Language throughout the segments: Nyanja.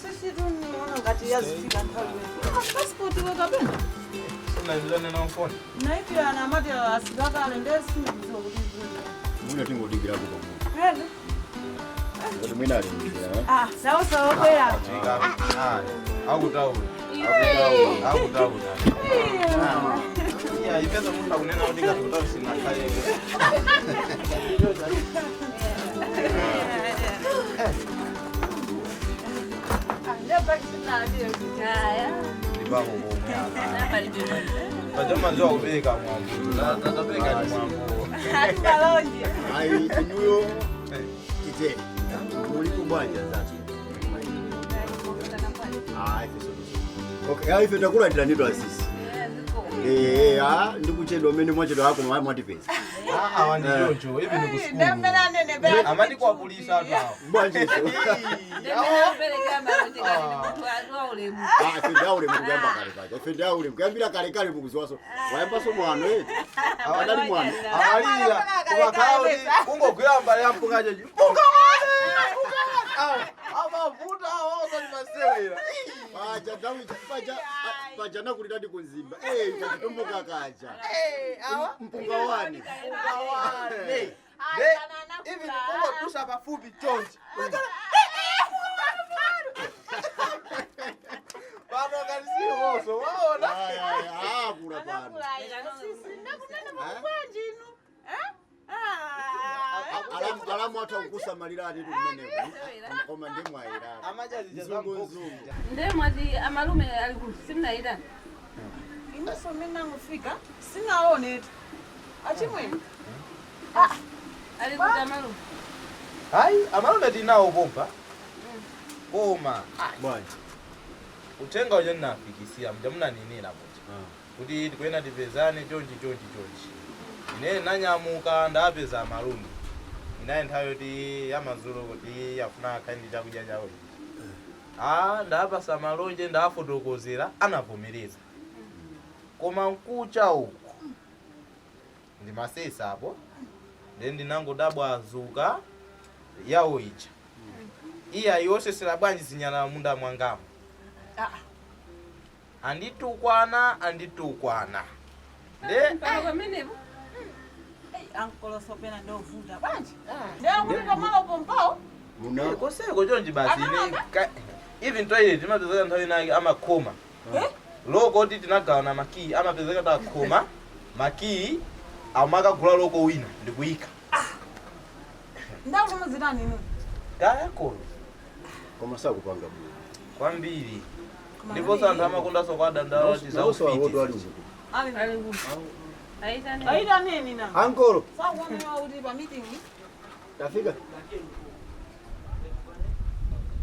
Sisi tunaona ngati yazifika nthawi. Passport wakabe. Sina na phone. Naiti ana mati asibaka alendesi ndizokuti. Muna tingodingira ku pamoja. Hele. Kuti mwina alingira. Sawa kwera. Akutaura. Yeah, ipeza mundu akunena kuti ngatotaura sina kale. Pajama ndio ubeka mwambo. Tatapeka ni mwambo. Kalonje. Ai inuyo kite. Mulipo bwanja sasa. Okay, ai feta kula ndiranidwa sisi. Ndikuchedwa mene mwachedwa hako mwatipesa. Wandijojo hivi nikusikuru. Amandi kwa polisi hapa. Bwanje. Fedaule mugamba kale kale. Fedaule mugambira kale kale muguzwaso. Wayamba so mwana Awadali mwana. Awalia kubakauli ungogwira mbale yampungaje. Punga wane. Amavuta awoza ni masewera. Paja nakulitadi kunzimba. Takitomboka kaja. Mpunga wane. Hivi nikungo tusha pafupi chonji. Bado kanisi hoso, waona? Kula bana. Alamu hata ukusa malirani tukumeneko. Koma ndemwa ira. Amajazi jazangu. Ndemwa di amalume alikusimna ira. Inaso mena ngufika. Sinaone. Achimwe. Alikuta amalume. Hai, amalume dinao bomba. Boma. Bwana. Utenga uje nafikisia mjamuna nini na moja. Kuti kwena tipezane chonji. Ine nanyamuka ndapeza amalume. Inaye nthayo ti yamazulu kuti yafuna kandi chakudya chawo. Ndapa samalonje ndafotokozera anavumireza. Koma nkucha uko. Ndi masesa hapo. Ndinango dabwa azuka yawo icha. Iya yose sila bwanji zinyana munda mwangamu. Anditukwana. Kwa menevo? Ankolo sopena ndo vuda banje. Ndio kulipa malo pompao. Muna. Koseko chonji basi hivi toilet timapezeka nthawi nake amakoma. Loko ti tinagawana makii amapezeka ta koma. Makii amakagula loko wina ndikuyika. Ndawo kumuzira nini? Kaya kolo. Koma sakupanga bulu. Kwambiri. Ndipo santhu amakonda sokwada ndawo tizawufiti. Aida nini na? Ankolo. Sawa mwa uli pa meeting. Tafika.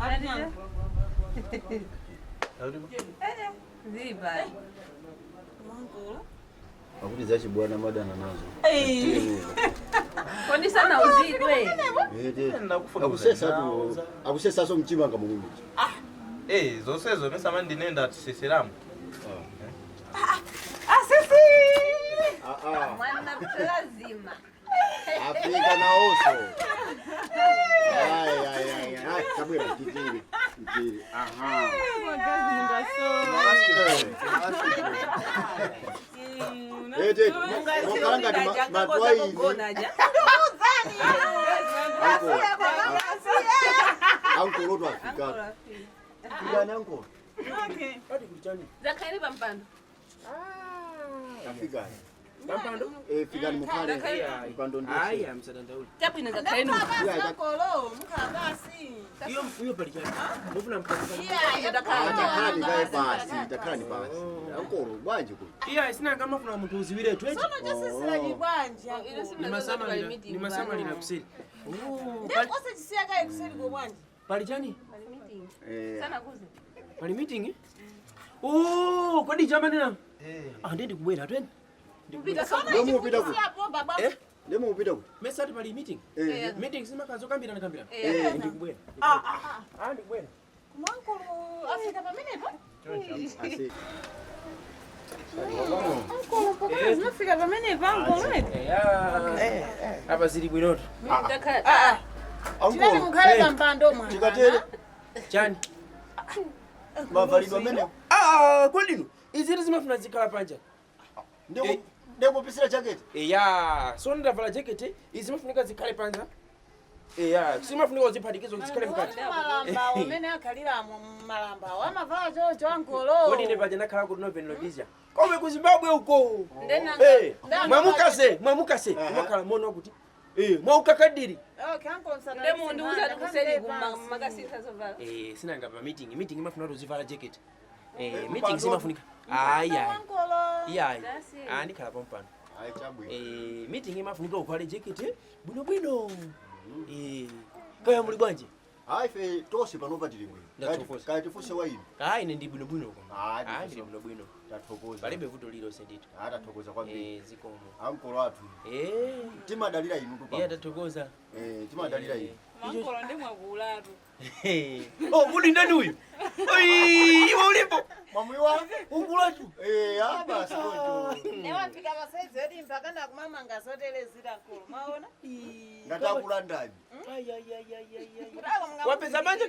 Adia. Ziba. Ankolo. Akuti zachi bwana madana nazo. Koni sana uzidwe. Akusesa so mchima ngamungu. Zosezo mesama ndinenda tiseseramu. Sisi. Mwana lazima. Afrika na oso. Ai, kabwera kitiri. Magazi ngaso. Mokanga di matwai. Ankolo tu Afrika. Kijana ankolo. Okay. Hadi kuchani. Zakairi pampando. Afrika. Pampando? Fikani mukale. Mpando ndio. Aya msadandauli. Tapu ina zakairi. Ankolo mukabasi. Hiyo pali jana. Mbona mkafika? Takani basi. Ankolo bwanje ko. Iya sina kama kuna mtu uziwile tu eti. Sono jasesera jibwanje. Ni masama lina kuseli. Ndio kosa chisiaga ekuseli go bwanje. Pali jani? Sana kuzi. Pali meeting? Kwani jamani na? Ndende kubwera twende. Ndipita sana ndipita ku. Ndemo upita ku. Mesa pali meeting? Meeting sima kazo kambira na kambira. Ndikubwera. Ndikubwera. Kumankolo afika pamenepo? Asi. Ankolo pokeza nafika pamenepo ankolo eti. Hapa zili bwinoto. Ankolo mukale pampando mwana. Tikatele. Chani. Mavalidwa meneo. Kodi izi zimafuna zikhala panja. Ndemo pisira jacket. Ya, so ndavala jacket izi zimafunika zikhale panja. Ya, simafunika uziphatikizo zikhale mkati. Malamba umene akhalira malamba wamavala chocho ankolo. Kodi ne paja nakhala kuti noven lodizia. Kome ku Zimbabwe uko. Mwamukase. Mwakhala mono kuti mwaukakadiri. Okay, uncle Nsana. Ndemo ndiuza tikuseli kumakasitha zovala. Sinanga pa meeting imafuna uzivala jacket. Meeting simafunika. Aya. Ndikhala pompano. Ayi chabwe. Meeting imafunika ukhale jacket bwino. Kaya muli bwanje? Hayi fe tose panopa tili bwino. Kaya tifuse waini. Ine ndi bwino uko. Ndi bwino. Tathokoza. Palibe vuto lilo sendito. Tathokoza kwambiri. Zikomo. Ankolo athu. Timadalira inu tu pa. Tathokoza. Timadalira inu. Ankolo ndimwe kulatu. Muli ndani uyu? Iwe ulipo. Mamuiwa ukulatu. Basi konjo. Newafika pasaizi odi mpaka na kumama ngasotelezira nkulu. Maona? Ngatakula ndani. Wapeza manje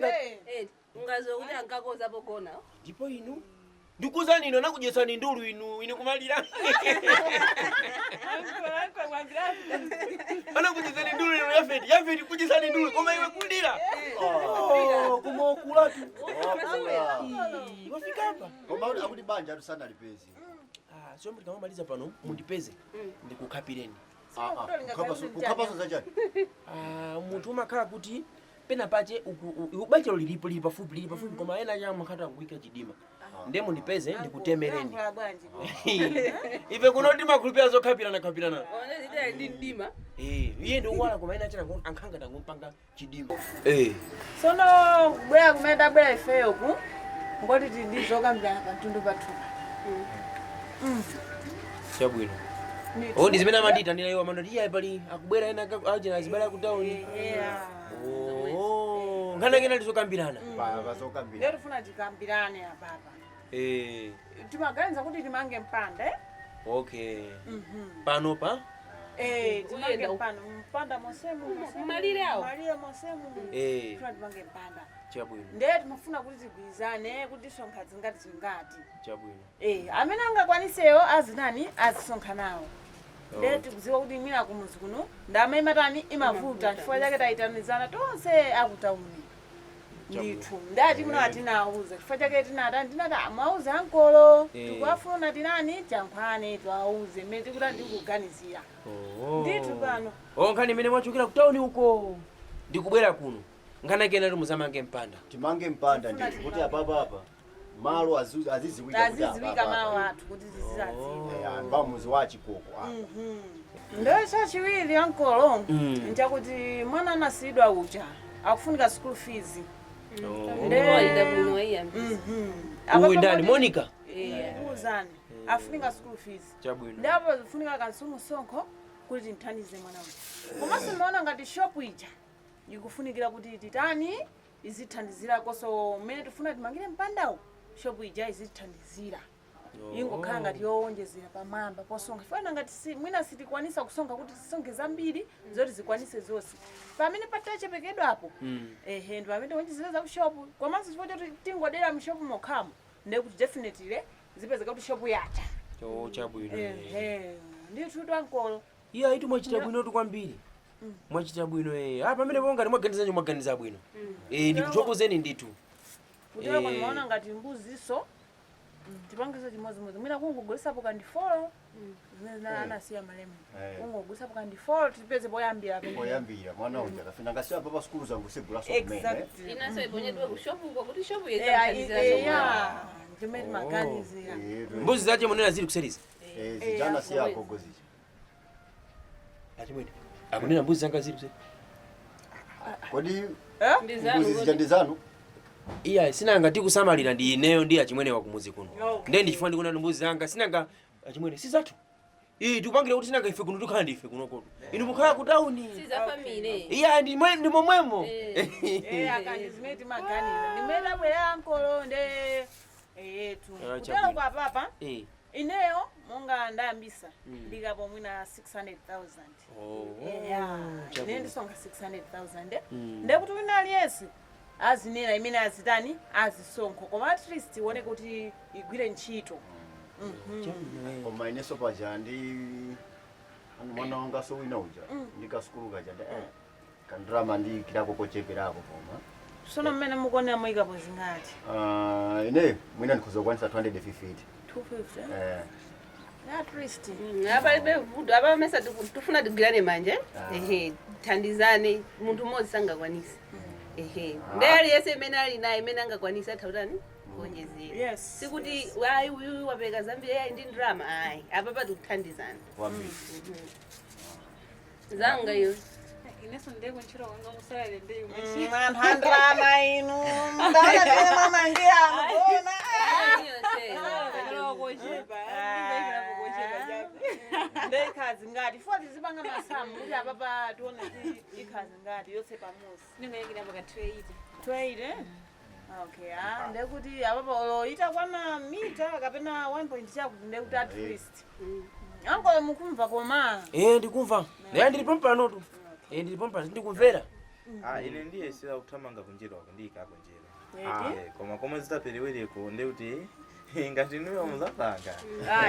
ungazokuti ankakoza pokona. Ndipo inu ndikuzani ino nakujesani ndulu inu kumalira. Ana kujesani ndulu ino yafeti kujesani ndulu koma iwe kulira. Kumokulatu. Wafika hapa. Koma akuti banja atusana lipezi. Sio mtu kama maliza pano mundipeze ndikukapireni. Kukapaso zachani. Muntu umakhala kuti pena pache ubachelo lilipo pafupi koma ena ya makata kuwika chidima. Ndemo ndipeze ndikutemereni. Ife kunoti makulupira zokapirana. One zita ndi ndima. Iye ndio wala koma ena chana ankhanga tangompanga chidima. Sono bwera kumenda bwera ifeyo ku. Ngoti tindizokambirana pantundu pathu. Chabwino. Ndi zimene amadita ndina iwo amanoti iya pali akubwera ena ajena azibala ku town. Ngana kena ndizokambirana. Bazokambirana. Lero tufuna tikambirane apapa. Timaganiza kuti timange mpanda. Okay. Pano pa? Timange mpanda mosemu. Malire awo. Malire mosemu. Tufuna timange mpanda. Chabwino. Ndiye timafuna kuti tigwizane kuti sonkha zingati. Chabwino. Amene angakwaniseyo azinani azisonkhanawo. Ndiye tikuziwa kuti mwina kumuzi kuno ndama imatani imavuta chifukwa chake taitanizana tonse akutauni. Ndithu ndati muno atinauza chifukwa chake tinata mwauze ankolo tikuwafuna tinani chankhwane twauze mmene tikuti ndikuganizira. Ndithu pano. Nkhani imene mwachokera ku town uko ndikubwera kuno. Ngana kena tumuzamange mpanda. Timange mpanda ndithu kuti apapa. Malo aziziwika malo athu kuti ziziziwa. Mbamuzi wa chikoko. Ndio chachiwiri ankolo. Nchakuti mwana anasidwa uja akufunika school fees. Uwe ndani Monica? Uzani. Afunika school fees. Chabwino. Ndipo zifunika kansumu sonko kuti nthandize mwana wangu. Koma simaona ngati shop ija ikufunikira kuti titani izithandizira koso mmene tifuna timangire mpandawo shop ija izithandizira. Ingokhala ngati yowonjezera pamamba posonga. Fana ngati mwina sitikwanisa kusonga kuti tisonge zambiri zoti zikwanise zonse. Pamene patachepekedwapo. Ndo pamene wonjezera ku shop. Komanso chifukwa choti tingodera mu shop mokhamo. Ndekuti definitely zipezeka kuti shop yacha. Chabwino. Ndiyo tutwa nkolo. Iya itu mwachita bwino tu kwambiri. Mwachita bwino pamene ponga mwaganiza mwaganiza bwino. Ndikuchokozeni nditu. Kutero kwa maona ngati mbuziso. Tipangizo chimozi. Mwina kungogwesapo kandi 4. Zina anasiya malemu. Kungogwesapo kandi 4 tipeze poyambira pene. Poyambira mwana uja kafina ngasiya papa skulu zangu segula so kumene. Exactly. Inaso ibonyedwe ku shop uko kuti shop yethandizira. Ndimene maganizira. Mbuzi zache munena zili kuseriza. Zijana siya gogozi. Achimwene. Akunena mbuzi zanga zili kuseriza. Kodi ndizanu. mbuzi zijandizanu? Iya sinanga tikusamalira ndi ineyo ndi achimwene wa kumuzi kuno. Ndiye ndichifuna ndikuna mbuzi zanga sinanga achimwene sizathu. Tikupangire kuti sinanga ife kuno tukhala ndi ife kuno kono. Inu mukhala ku town. Siza family. Iya ndi momwemo. Akandi zimeti maganiza. Ndimene abwera ankolo nde Kutero kwa papa. Ineyo monga ndayambisa ndikapo mwina 600,000. Nende songa 600,000. Ndekuti wina aliyense azinena imene azitani azisonkho koma at least ione kuti igwire ntchito. Koma ineso paja ndi mwana wanga so wina uja ndikasukulu kaja kandrama ndi kirako kocheperako koma. Sono mmene mukuonera moyikapo zingati? Ine mwina ndikhoza kwanisa 250. 250. At least. Abalibe vudu abamesa tufuna tigirane manje. Thandizane munthu mmodzi sangakwanisi. Ndeli yese imene ali naye imene angakwanisa athautani kuonjezera. Yes. Sikuti hayi uyu wapeka zambiri yayi ndi drama hayi apapa tikuthandizana. Zanga iyo. Ineso ndeko nchiro wanga musalale ndeyo. Manhandra inu. Ndala tena mama ngiya ngona. Ndekhazi ngati futhi zibanga masamu kuti apapa tione kuti ikhazi ngati yose pamusi. Ningayikira baka 280. 280. Okay, ndekuti apapa oloita kwana mita kapena 1 chakuti ndekuti at least. Angole mukumva koma. Ndikumva. Ndaya ndilipo panotu. Ndilipo pano ndikumvera. Ine ndiye sila kuthamanga kunjira wako ndiyikako njira. Koma zitapereweleko ndekuti ngati niyo muzapanga.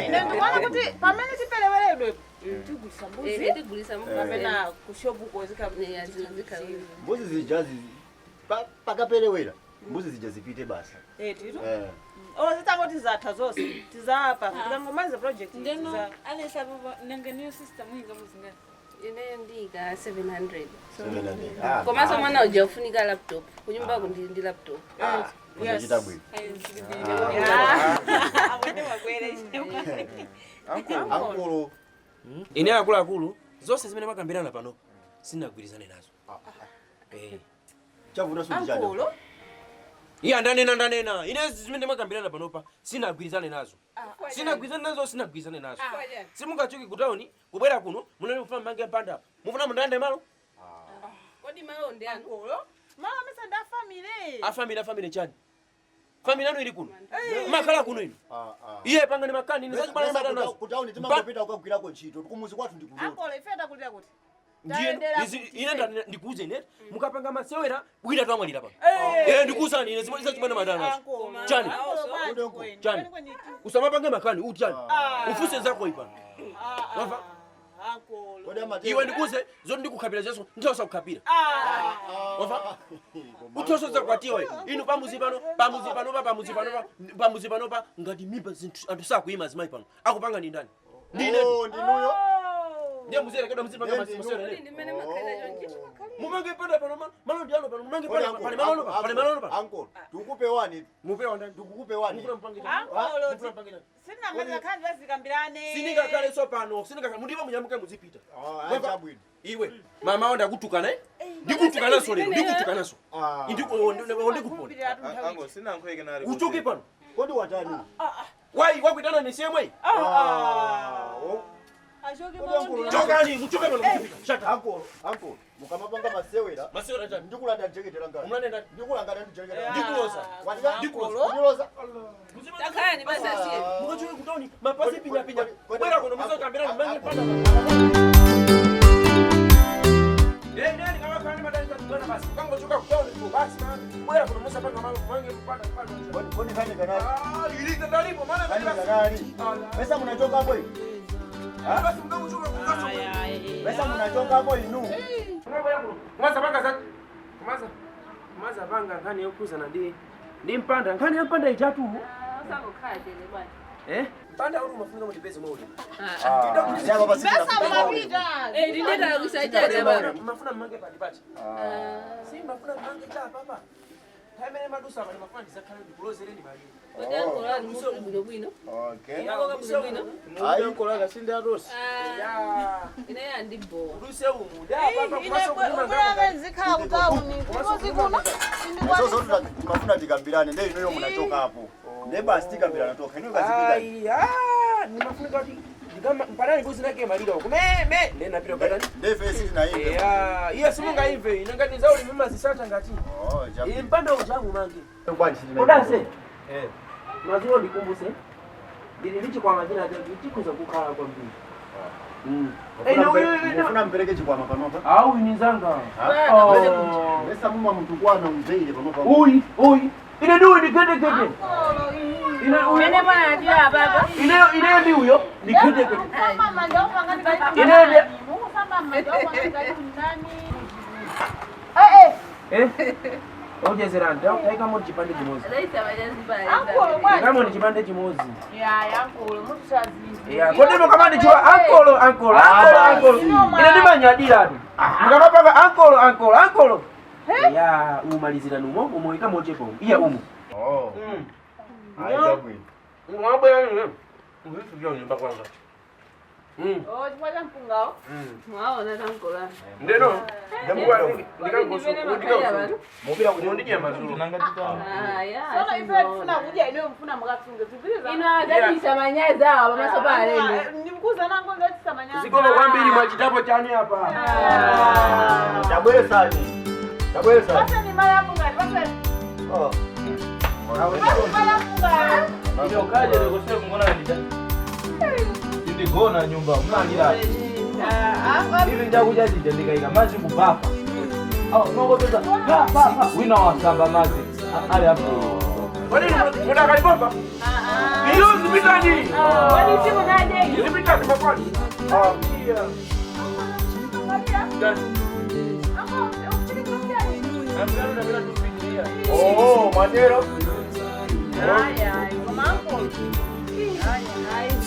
Ine ndikuona kuti pamene tipeleweredwe tigulisa mbuzi. Tigulisa mbuzi. Kapena kushopuko zikabwera. Mbuzi zijazi pakapelewera. Mbuzi zijazipite basa. Tito. Zitangoti zatha zonse. Tizapa. Tikangomaliza project. Ndeno alesa baba nanganiyo sister mwinga muzingati. Ine ndika 700. 700. Koma mwana uja ufunika laptop. Kunyumba ndi laptop. Yes. Ankolo. Ine akulu zonse zimene makambirana pano sinagwirizane nazo. Chavuna sundi chana. Ankolo. Iya ndanena. Ine zimene makambirana pano pa sinagwirizane nazo. Sinagwirizane nazo. Simungachoki kutaoni kubwera kuno munene kufuna mange mpanda. Mufuna mundande malo? Kodi malo ndi Ankolo. Mama mesanda family. Family chani. Family anu ili kuno. Makala kuno ino. Iye panga ni makani ni zachibana mbada nazo. Kutaoni timangopita ukagwirako ntchito. Tukumuzi kwathu ndikuzo. Ankolo ifeta kulira kuti. Ndiye ine ndikuze net mukapanga masewera bwira twamwalira pa. Ndikuzani ine zachibana mbada nazo. Chani. Chani. Usamapange makani uti chani. Ufuse zako ipa. Wafa? Ankolo. Iwe ndikuze zoti ndikukhabira zeso ndithosa kukhapira. Wafa? Uthosa zakwatiwe. Inu pamuzi pano pa ngati mimba zinthu anthu sakuyima zimayi pano. Akupanga ndi ndani? Ndine. Ndinuyo. Ndiye muzere kedwa muzipanga masewera ne. ndimene makhala chonchi. Mumange panda pano malo ndiano pano mumange pano pale malo pano. Ankolo. Tukupe wani. Mupewa ndani? Tukupe wani. Mufuna mpangire. Ankolo. Sina mali khandi bazikambirane. Sininga kale so pano. Sininga mundiba munyamuka muzipita. Chabwino. Iwe mama onda kutukana ndikutukana so lero ndikutukana so. Ndiko ndikupona. Ango sina nkhweke nali. Uchoke pano. Kodi watani? Wai wakwitana ni semwe? Chokani muchoke pano muzipita. Shaka. Ankolo. Mukamapanga masewera. Masewera njani? Ndikulanda njeketera ngani. Unanenda Ndikulanda njeketera. ndikuloza. Ndikuloza. Takhani basa siye. Mukachoke kutaoni mapasi pinya. Kubera kuno muzokambira mmange panda. Nani kama kwani madani tukana basi. Kango choka kutaoni tu basi na. Kubera kuno musapanga mmange panda. Kodi kani kanali? Ilika ndalipo maana Kani kanali? Pesa mnachoka hapo hivi? basi mkamuchoka kukacho. Pesa mnachoka hapo inu. Mwaza panga zake. Mwaza panga ngani yokuza na ndi mpanda ngani yapanda itatu. Sako khadele bwana. Mpanda uri mafunga mutipeze mwauli. Sasa basi Pesa mnapita. Ndinenda kusaidia baba. Mafuna mmange patipati. Si mafuna mmange cha papa. Taimene madusa bali mafuna ndisakhala ndikulozereni bali. Kodi ankolo ali musolo bwino. Okay. Yako bwino. Ayi nkola sinde arosi. Ine yandibo. Uduse umu. Da papa Ine kwaso kulima ubulabe zikhala kutauni. Kuzi kuno. Sasa tunafuna tikambirane ndio inoyo mnachoka hapo. Ndio basi tikambirana toka. Ino kazipita. Ni mafunga kati. Digama mparani kuzi nake malira huko. Me. Ndena pira badani. Ndio face na hivi. Iya simunga hivi. Inangati zauli mama zisata ngati. Jabu. Mpanda ujangu mangi. Kwani sisi. Kodase. Unazua ndikumbuse. Ndilichi kwa majina ya ndikuza kukhala kwa mbili. Mufuna mpereke chikwama panopa? Au inizanga. Esa muma mtu kwana mzeile panopa. Ui. Ine ndio ni kete. Ine bwana anajua baba. Ile ndio huyo. Ni kete. Mama ndio pangani kama. Ile Mungu samba ndio pangani ndani. Oje zeranda, utaika mo chipande chimozi. Laita majazi baya. Ankolo bwana. Kama ni chipande chimozi. Ya ankolo mtu sazi. Ya, kwa nini kama ni chwa ankolo. Ile ni manyadira tu. Mkapapa ankolo. Ya, umalizira numo, umoika mochepo. Iya umu. Ajabu. Ngombe yangu. Ngisi vyo nyumba kwanza. Chipwaja mpungao. Mwaona tankola. Ndeno. Ndamwa Mubira ndije mazuru. Sona ife tufuna kuja ino mfuna mkasunge tupiliza. Ino adadisa manyaza aba masoba alendo. Nimkuza nangu ndio tisamanya. Sikono kwambiri mwachitapo chani hapa. Chabwele sani. Basa ni mara hapo ngani basa. Mara hapo Ndio kaje ndio kusema ngona ndija. Ndi gona nyumba mmangira. Hivi ndakuja jitendeka ikamaji kubapa. Nongo pesa. Papa. Wina wasamba mazi. Ale hapo. Kwa nini unataka kalibomba? Hiyo zipitani. Wani simu naje? Zipitani kwa kwani? Matero. Haya, mama. Haya.